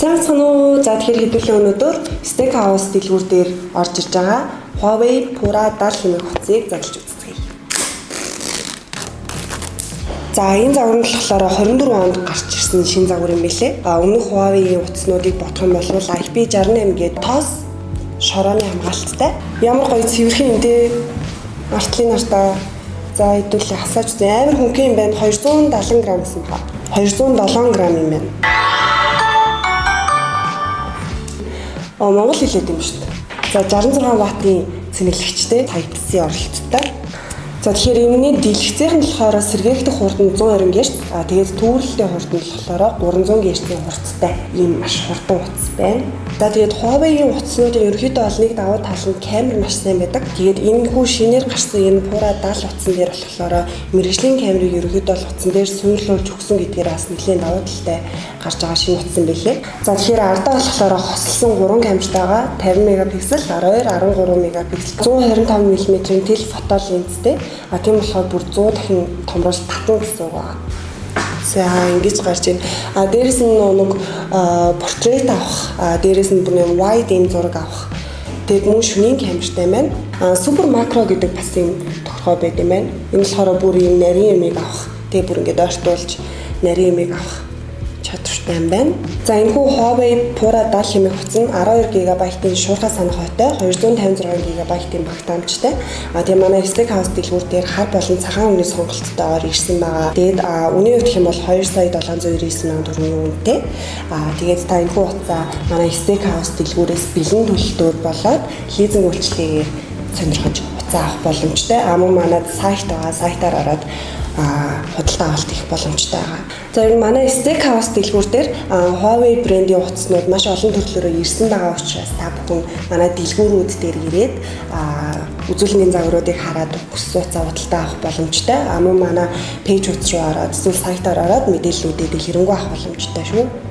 Сайн байна уу? За тэгэхээр хэдүүлээ өнөөдөр Steakhouse дэлгүүр дээр орж ирж байгаа Huawei Pura 70 хэмээх утсыг задлж үзье. За энэ загвар нь болохоор 24 онд гарч ирсэн шинэ загвар юм билээ. Өмнөх Huawei-ийн утаснуудыг бодох юм бол IP68 гэдэг тоос шорооны хамгаалттай. Ямар гоё цэвэрхэн юм те. Артлын нартаа за хэдүүлээ хасааж үзье. Амар хөнгөн юм байна. 270 г гэсэн ба. 207 г юм байна. Монгол хэлээд юм шүү дээ. За 66 ваттын цэнэглэгчтэй Type-C оролттой. За тэгэхээр энэний дэлгэцээр нь болохоор сэргээгдэх хурд нь 120 Гц, тэгээд төвөрлөлтийн хурд нь болохоор 300 Гц-ийн хурцтай ийм маш хурдан утас байна. За тэгээд Huawei-ийн утаснуудын ерөнхийдөө олныг давуу тал нь камер маш сайн байдаг. Тэгээд энэ хүү шинээр гарсан энэ Pura 70 утсан дээр болохоор мэргэжлийн камерыг ерөнхийдөө утсан дээр суйрлуулж өгсөн гэдгээр бас нэлээд давуу талтай гарч байгаа шинэ утсан билээ. За тэгэхээр ардаа болохоор хослсон 3 камертайгаа 50 мегапиксел, 12, 13 мегапиксел, 125 мм-ийн телефото линзтэй. Тийм болохоор бүр 100 дахин томруулж татна гэсэн үг байна. За ингэж гарч байна. Дээрээс нь нэг портрет авах, дээрээс нь бүр нэг wide эм зураг авах. Тэгээд мөн шөнийн камертай байна. Супер макро гэдэг бас юм тохиргоо байд юм байна. Энэ болохоор бүр юм нарийн ямиг авах. Тэгээд бүр ингэж ойртуулж нарийн ямиг авах чадвартай юм байна. За энэ хүү Huawei Pura 70 хэмээх утас нь 12 ГБ-ийн шуурхай санах хойтой, 256 ГБ-ийн багтаамжтай. Тэгээ манай Steakhouse дэлгүүр дээр хар болон цагаан үнийн сонголттой ор ирсэн байгаа. Тэгээд үнийн хувьд хэм бол 2,799,000 төгрөгийн үнэтэй. Тэгээд та энэ хүү утсаа манай Steakhouse дэлгүүрээс бэлэн төлөлтөөр болоод лизинг үйлчлэгээр сонирхож утсаа авах боломжтой. Мөн манайд сайт байгаа. Сайтаар ороод худалдаа авалт хийх боломжтой байгаа. За энэ манай Steakhouse дэлгүүр дээр Huawei брендийн утаснууд маш олон төрлөөрөө ирсэн байгаа учраас та бүхэн манай дэлгүүрүүд дээр ирээд үзүүлэнгийн загваруудыг хараад хүссэн утсаа худалдаа авах боломжтой. Мөн манай пэйж утас руу ороод эсвэл сайтаар ороод мэдээллүүдийг хэрэггүй авах боломжтой шүү.